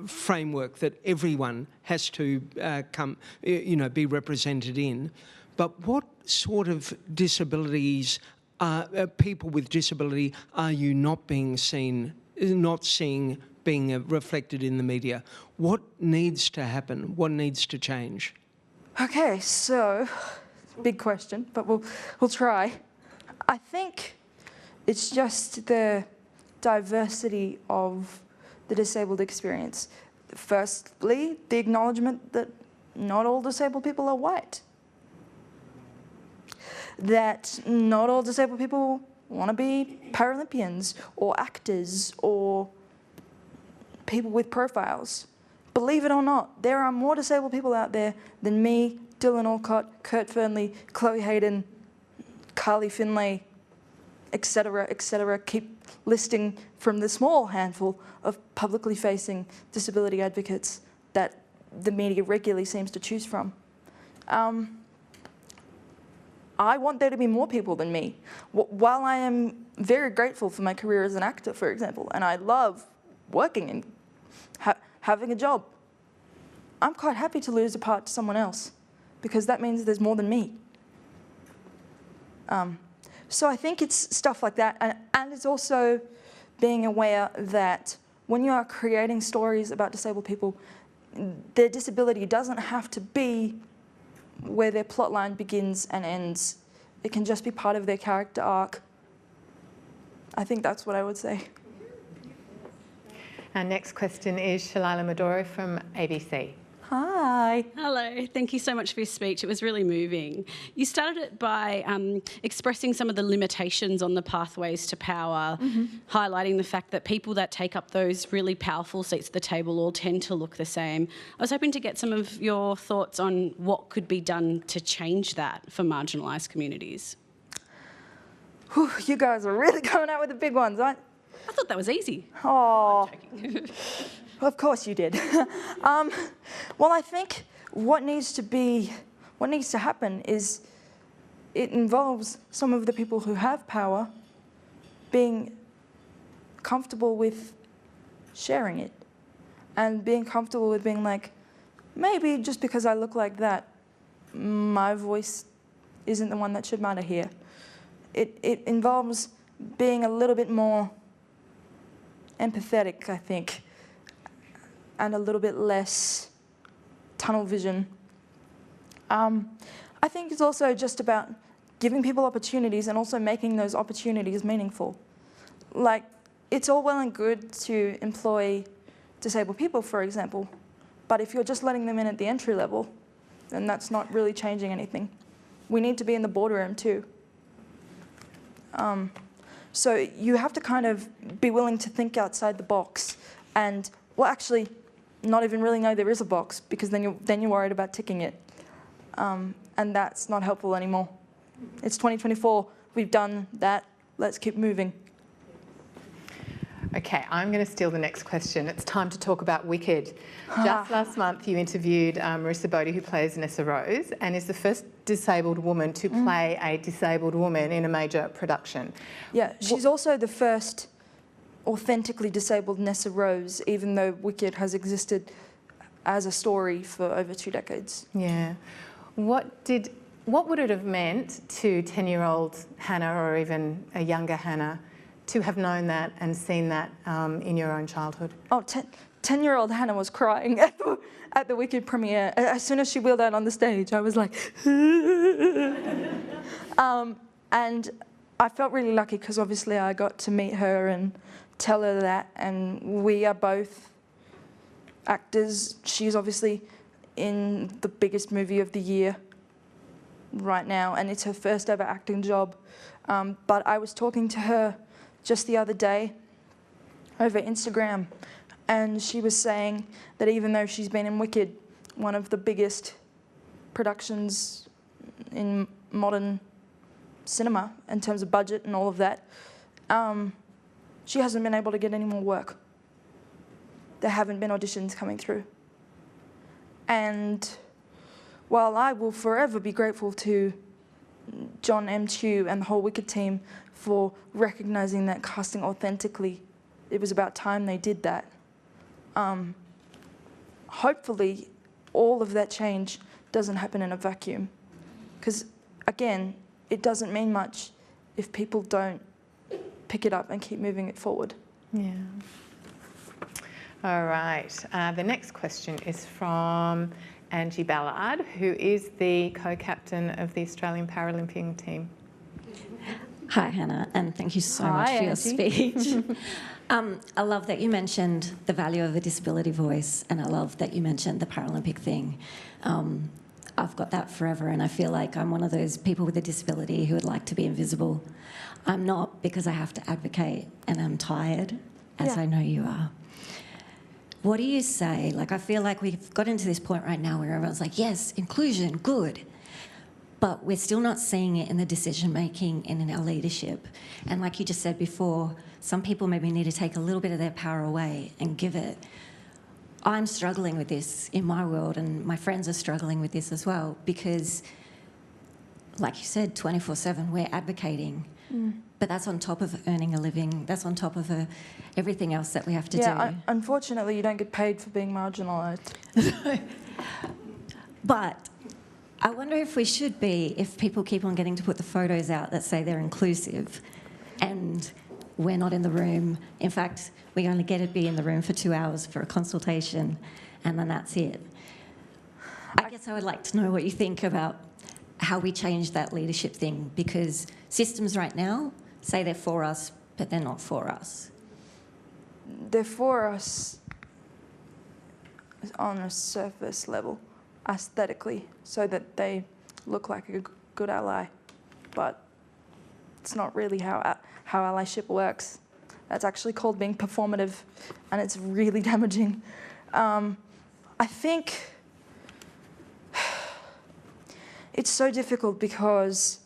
framework that everyone has to be represented in. But what sort of disabilities, people with disability, are you not seeing being reflected in the media? What needs to happen? What needs to change? Okay, so big question, but we'll try. I think it's just the diversity of the disabled experience. Firstly, the acknowledgement that not all disabled people are white. That not all disabled people want to be Paralympians or actors or people with profiles. Believe it or not, there are more disabled people out there than me, Dylan Alcott, Kurt Fernley, Chloe Hayden, Carly Finlay, etc. Keep listing from the small handful of publicly facing disability advocates that the media regularly seems to choose from. I want there to be more people than me. While I am very grateful for my career as an actor, for example, and I love working and having a job, I'm quite happy to lose a part to someone else because that means there's more than me. So I think it's stuff like that, and it's also being aware that when you are creating stories about disabled people, their disability doesn't have to be where their plotline begins and ends. It can just be part of their character arc. I think that's what I would say. Our next question is Shalila Medoro from ABC. Hi. Hello. Thank you so much for your speech. It was really moving. You started it by expressing some of the limitations on the pathways to power, highlighting the fact that people that take up those really powerful seats at the table all tend to look the same. I was hoping to get some of your thoughts on what could be done to change that for marginalised communities. Whew, you guys are really going out with the big ones, aren't you? I thought that was easy. Oh, of course you did. Well, I think what needs to happen is it involves some of the people who have power being comfortable with sharing it and being comfortable with being like, maybe just because I look like that, my voice isn't the one that should matter here. It involves being a little bit more empathetic, I think, and a little bit less tunnel vision. I think it's also just about giving people opportunities and also making those opportunities meaningful. Like, it's all well and good to employ disabled people, for example, but if you're just letting them in at the entry level, then that's not really changing anything. We need to be in the boardroom too. So you have to kind of be willing to think outside the box and, well, actually, not even really know there is a box, because then you're worried about ticking it. And that's not helpful anymore. It's 2024, we've done that, let's keep moving. Okay, I'm going to steal the next question. It's time to talk about Wicked. Just last month you interviewed Marissa Bodie, who plays Nessa Rose, and is the first disabled woman to play a disabled woman in a major production. Yeah, she's also the first authentically disabled Nessa Rose, even though Wicked has existed as a story for over 2 decades. Yeah. What would it have meant to 10-year-old Hannah, or even a younger Hannah, to have known that and seen that in your own childhood? Oh, 10-year-old Hannah was crying at the Wicked premiere. As soon as she wheeled out on the stage, I was like, and I felt really lucky because obviously I got to meet her and tell her that, and we are both actors. She's obviously in the biggest movie of the year right now, and it's her first ever acting job. But I was talking to her just the other day over Instagram, and she was saying that even though she's been in Wicked, one of the biggest productions in modern cinema in terms of budget and all of that, she hasn't been able to get any more work. There haven't been auditions coming through. And while I will forever be grateful to John M. Chu and the whole Wicked team for recognising that casting authentically, it was about time they did that. Hopefully, all of that change doesn't happen in a vacuum. Because, again, it doesn't mean much if people don't pick it up and keep moving it forward. Yeah. All right. The next question is from Angie Ballard, who is the co-captain of the Australian Paralympic team. Hi, Hannah, and thank you so much for your speech. I love that you mentioned the value of a disability voice, and I love that you mentioned the Paralympic thing. I've got that forever, and I feel like I'm one of those people with a disability who would like to be invisible. I'm not, because I have to advocate, and I'm tired, as I know you are. What do you say? Like, I feel like we've got into this point right now where everyone's like, yes, inclusion, good. But we're still not seeing it in the decision-making and in our leadership. And like you just said before, some people maybe need to take a little bit of their power away and give it. I'm struggling with this in my world, and my friends are struggling with this as well, because, like you said, 24/7, we're advocating. But that's on top of earning a living. That's on top of everything else that we have to do. Yeah, unfortunately, you don't get paid for being marginalised. But I wonder if we should be, if people keep on getting to put the photos out that say they're inclusive and we're not in the room. In fact, we only get to be in the room for 2 hours for a consultation, and then that's it. I guess I would like to know what you think about how we change that leadership thing, because systems right now say they're for us, but they're not for us. They're for us on a surface level, aesthetically, so that they look like a good ally. But it's not really how allyship works. That's actually called being performative, and it's really damaging. I think it's so difficult because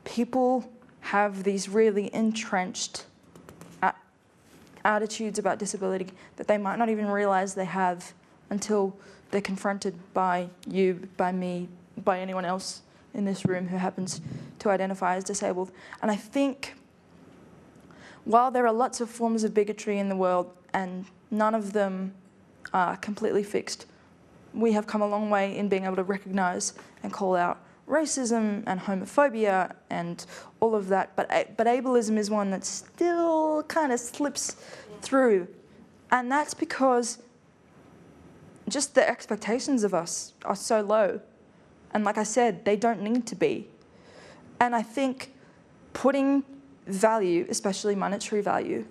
people have these really entrenched attitudes about disability that they might not even realise they have until they're confronted by you, by me, by anyone else in this room who happens to identify as disabled. And I think while there are lots of forms of bigotry in the world and none of them are completely fixed, we have come a long way in being able to recognise and call out racism and homophobia and all of that. But ableism is one that still kind of slips through. And that's because just the expectations of us are so low. And like I said, they don't need to be. And I think putting value, especially monetary value,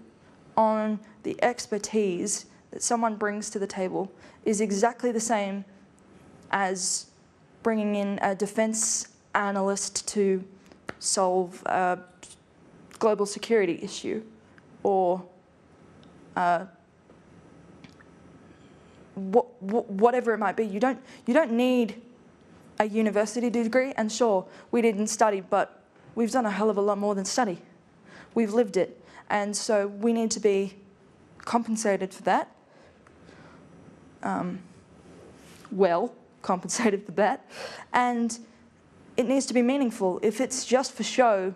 on the expertise that someone brings to the table is exactly the same as bringing in a defence analyst to solve a global security issue, or whatever it might be. You don't need a university degree, and sure, we didn't study, but we've done a hell of a lot more than study. We've lived it, and so we need to be compensated for that. Well compensated for that, and it needs to be meaningful. If it's just for show,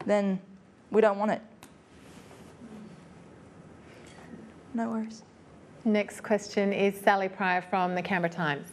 then we don't want it. No worries. Next question is Sally Pryor from the Canberra Times.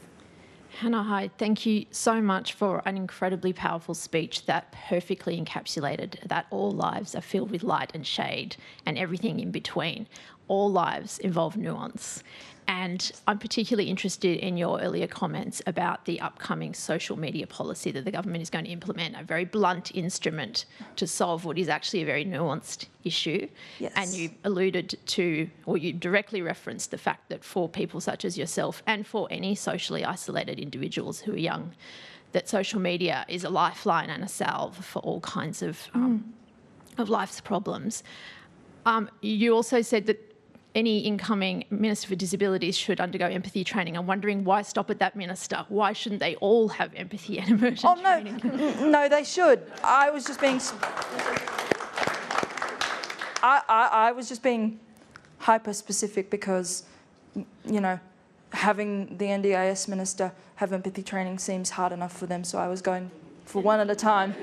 Hannah, hi. Thank you so much for an incredibly powerful speech that perfectly encapsulated that all lives are filled with light and shade and everything in between. All lives involve nuance. And I'm particularly interested in your earlier comments about the upcoming social media policy that the government is going to implement, a very blunt instrument to solve what is actually a very nuanced issue. Yes. And you alluded to, or you directly referenced the fact that for people such as yourself and for any socially isolated individuals who are young, that social media is a lifeline and a salve for all kinds of life's problems. You also said that any incoming Minister for Disabilities should undergo empathy training. I'm wondering, why stop at that minister? Why shouldn't they all have empathy and immersion training? No, they should. I was just being... I was just being hyper-specific because, you know, having the NDIS minister have empathy training seems hard enough for them, so I was going for one at a time.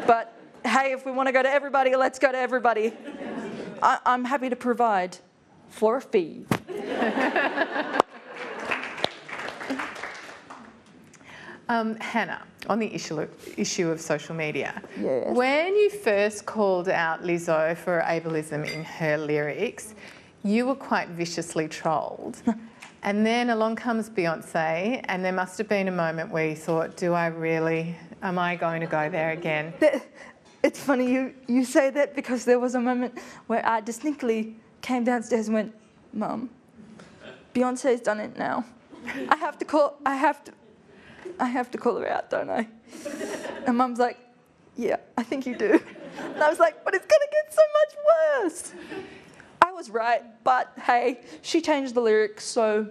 But, hey, if we want to go to everybody, let's go to everybody. I'm happy to provide for a fee. Hannah, on the issue of social media, yes. When you first called out Lizzo for ableism in her lyrics, you were quite viciously trolled. And then along comes Beyonce, and there must have been a moment where you thought, am I going to go there again? It's funny you say that, because there was a moment where I distinctly came downstairs and went, Mum, Beyonce's done it now. I have to call her out, don't I? And Mum's like, yeah, I think you do. And I was like, but it's gonna get so much worse. I was right, but hey, she changed the lyrics, so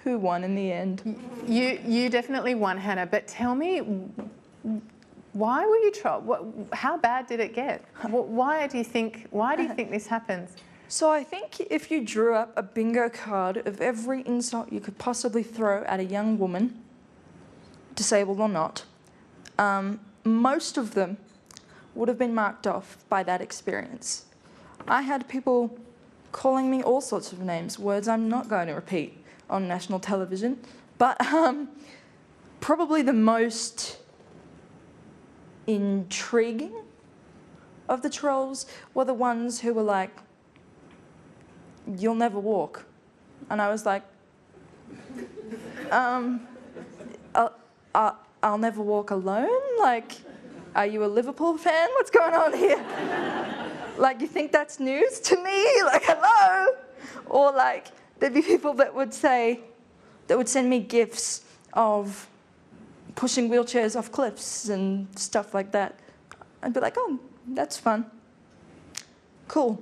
who won in the end? You definitely won, Hannah, but tell me, why were you trolled? How bad did it get? Why do you think this happens? So I think if you drew up a bingo card of every insult you could possibly throw at a young woman, disabled or not, most of them would have been marked off by that experience. I had people calling me all sorts of names, words I'm not going to repeat on national television, but probably the most intriguing of the trolls were the ones who were like, you'll never walk. And I was like, I'll never walk alone? Like, are you a Liverpool fan? What's going on here? Like, you think that's news to me? Like, hello? Or like, there'd be people that would send me gifs of pushing wheelchairs off cliffs and stuff like that. I'd be like, oh, that's fun. Cool.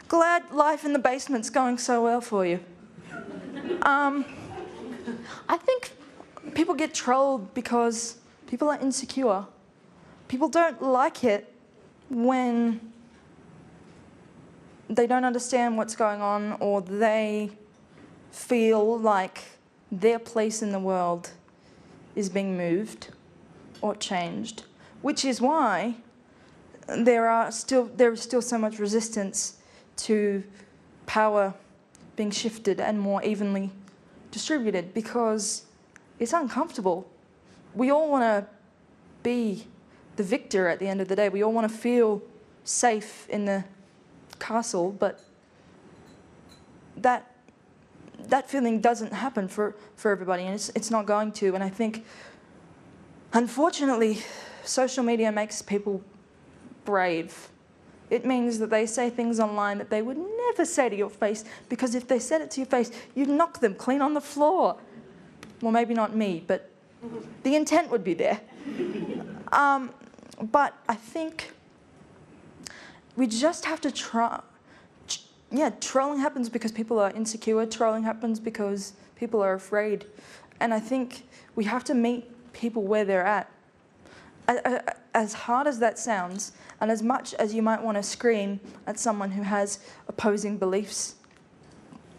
Glad life in the basement's going so well for you. I think people get trolled because people are insecure. People don't like it when they don't understand what's going on, or they feel like their place in the world is being moved. or changed, which is why there is still so much resistance to power being shifted and more evenly distributed, because it's uncomfortable. We all want to be the victor at the end of the day. We all want to feel safe in the castle, but that feeling doesn't happen for everybody, and it's not going to. And I think, unfortunately, social media makes people brave. It means that they say things online that they would never say to your face, because if they said it to your face, you'd knock them clean on the floor. Well, maybe not me, but the intent would be there. But I think we just have to try. Yeah, trolling happens because people are insecure. Trolling happens because people are afraid. And I think we have to meet people where they're at. As hard as that sounds, and as much as you might want to scream at someone who has opposing beliefs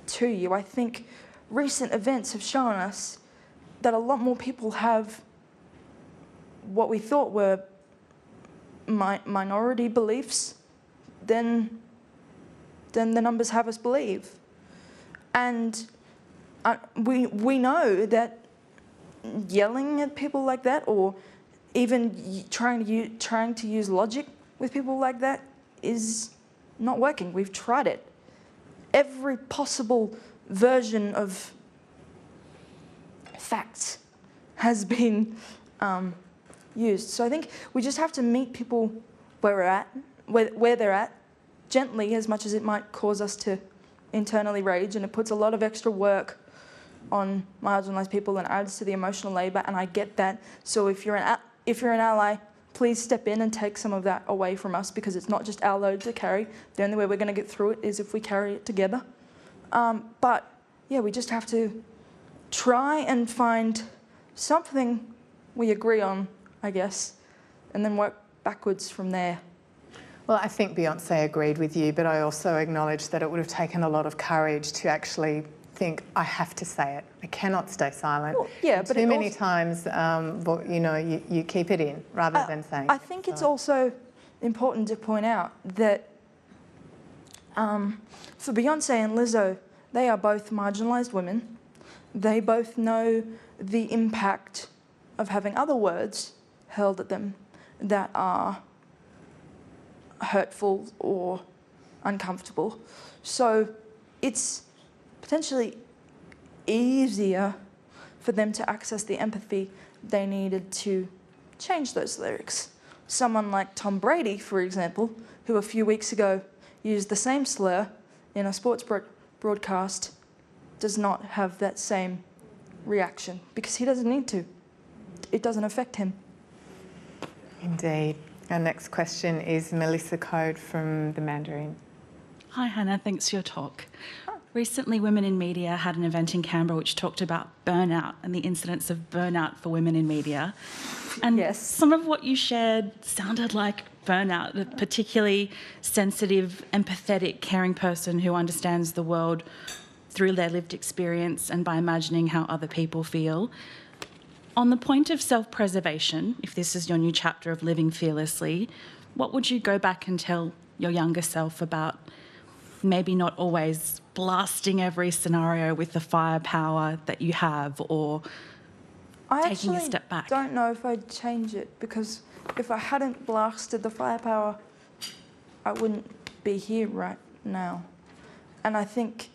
to you, I think recent events have shown us that a lot more people have what we thought were minority beliefs than the numbers have us believe. And we know that yelling at people like that, or even trying to use logic with people like that, is not working. We've tried it. Every possible version of facts has been used. So I think we just have to meet people where they're at, gently, as much as it might cause us to internally rage, and it puts a lot of extra work on marginalised people and adds to the emotional labour, and I get that. So if you're an ally, please step in and take some of that away from us, because it's not just our load to carry. The only way we're going to get through it is if we carry it together. But yeah, we just have to try and find something we agree on, I guess, and then work backwards from there. Well, I think Beyonce agreed with you, but I also acknowledge that it would have taken a lot of courage to actually think, I have to say it. I cannot stay silent. Well, yeah, but too many times, you keep it in rather than saying. I think it's also important to point out that for Beyonce and Lizzo, they are both marginalised women. They both know the impact of having other words hurled at them that are hurtful or uncomfortable. So it's potentially easier for them to access the empathy they needed to change those lyrics. Someone like Tom Brady, for example, who a few weeks ago used the same slur in a sports broadcast, does not have that same reaction because he doesn't need to. It doesn't affect him. Indeed. Our next question is Melissa Code from the Mandarin. Hi Hannah, thanks for your talk. Recently, Women in Media had an event in Canberra which talked about burnout and the incidence of burnout for women in media. And yes, some of what you shared sounded like burnout, a particularly sensitive, empathetic, caring person who understands the world through their lived experience and by imagining how other people feel. On the point of self-preservation, if this is your new chapter of living fearlessly, what would you go back and tell your younger self about maybe not always blasting every scenario with the firepower that you have, or taking a step back? I don't know if I'd change it, because if I hadn't blasted the firepower, I wouldn't be here right now. And I think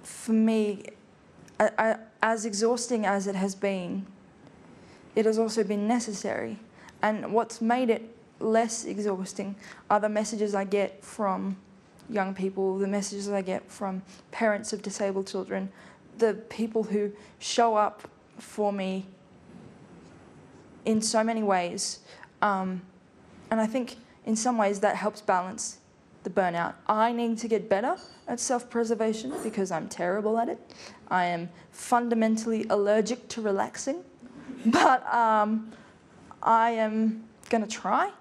for me, as exhausting as it has been, it has also been necessary. And what's made it less exhausting are the messages I get from young people, the messages I get from parents of disabled children, the people who show up for me in so many ways. And I think in some ways that helps balance the burnout. I need to get better at self-preservation because I'm terrible at it. I am fundamentally allergic to relaxing, but I am going to try.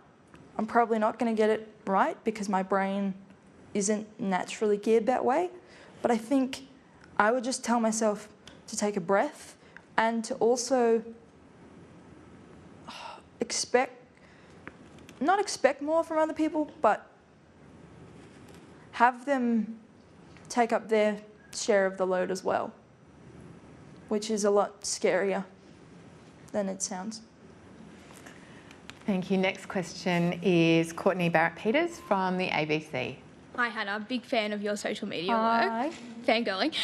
I'm probably not going to get it right because my brain isn't naturally geared that way. But I think I would just tell myself to take a breath and to also not expect more from other people, but have them take up their share of the load as well, which is a lot scarier than it sounds. Thank you. Next question is Courtney Barrett-Peters from the ABC. Hi Hannah, big fan of your social media work. Fangirling.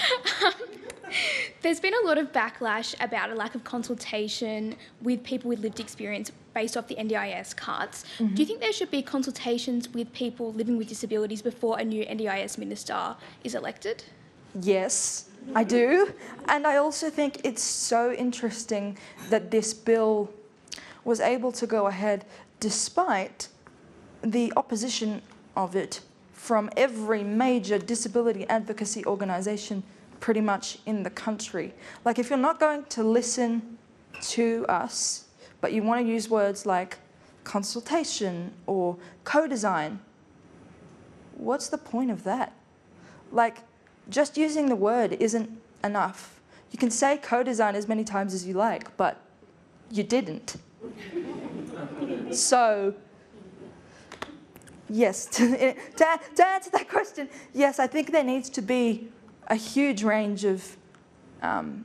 There's been a lot of backlash about a lack of consultation with people with lived experience based off the NDIS cuts. Do you think there should be consultations with people living with disabilities before a new NDIS minister is elected? Yes, I do. And I also think it's so interesting that this bill was able to go ahead despite the opposition of it from every major disability advocacy organisation pretty much in the country. Like, if you're not going to listen to us, but you want to use words like consultation or co-design, what's the point of that? Like, just using the word isn't enough. You can say co-design as many times as you like, but you didn't. So, yes, to answer that question, yes, I think there needs to be a huge range of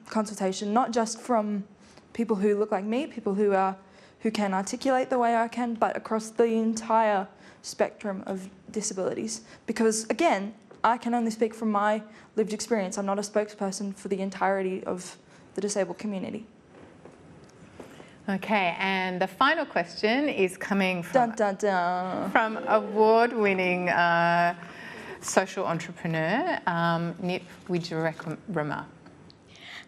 consultation, not just from people who look like me, people who can articulate the way I can, but across the entire spectrum of disabilities. Because again, I can only speak from my lived experience. I'm not a spokesperson for the entirety of the disabled community. Okay, and the final question is coming from, dun, dun, dun. From award-winning social entrepreneur, Nip Wijerekarma.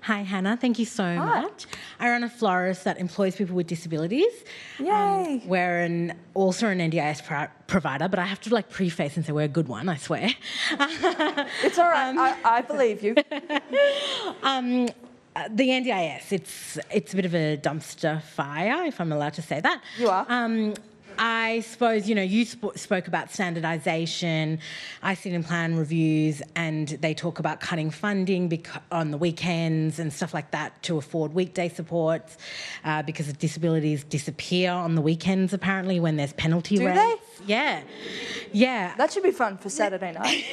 Hi Hannah, thank you so much. I run a florist that employs people with disabilities. Yay! We're also an NDIS provider, but I have to preface and say we're a good one, I swear. It's all right, I believe you. The NDIS, it's a bit of a dumpster fire, if I'm allowed to say that. You are. I suppose, you spoke about standardisation. I sit in plan reviews and they talk about cutting funding on the weekends and stuff like that to afford weekday supports because the disabilities disappear on the weekends, apparently, when there's penalty rates. Do they? Yeah. Yeah. That should be fun for Saturday night.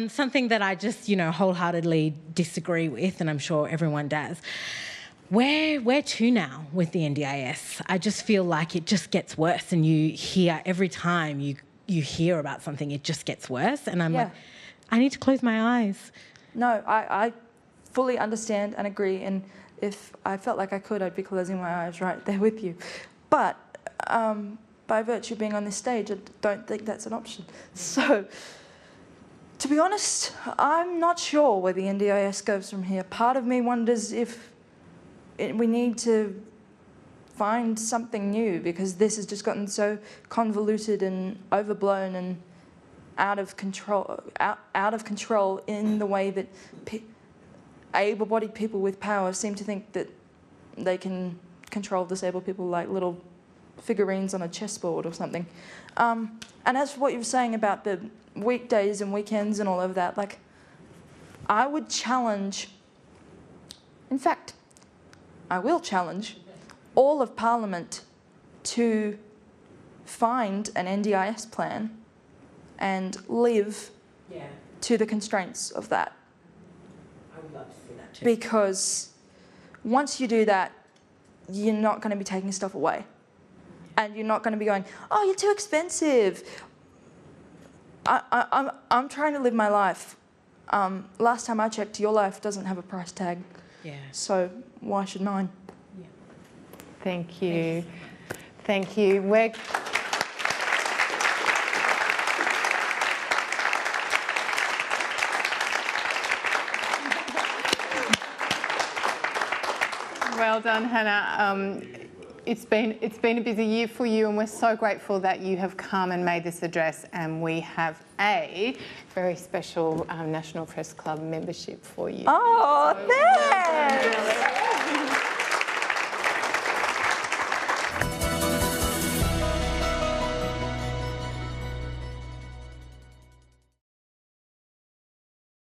Something that I just, wholeheartedly disagree with, and I'm sure everyone does. Where to now with the NDIS? I just feel like it just gets worse, and you hear every time you hear about something, it just gets worse, and I'm like, I need to close my eyes. No, I fully understand and agree, and if I felt like I could, I'd be closing my eyes right there with you. But by virtue of being on this stage, I don't think that's an option. So, to be honest, I'm not sure where the NDIS goes from here. Part of me wonders if we need to find something new, because this has just gotten so convoluted and overblown and out of control in the way that able-bodied people with power seem to think that they can control disabled people like little figurines on a chessboard or something. And as for what you were saying about the weekdays and weekends and all of that, I would challenge, in fact, I will challenge all of Parliament to find an NDIS plan and live to the constraints of that. I would love to see that too. Because once you do that, you're not going to be taking stuff away. And you're not going to be going, oh, you're too expensive. I'm trying to live my life. Last time I checked, your life doesn't have a price tag. Yeah. So why should mine? Yeah. Thank you. Thank you. Well done, Hannah. It's been a busy year for you, and we're so grateful that you have come and made this address, and we have a very special National Press Club membership for you. Oh, thanks!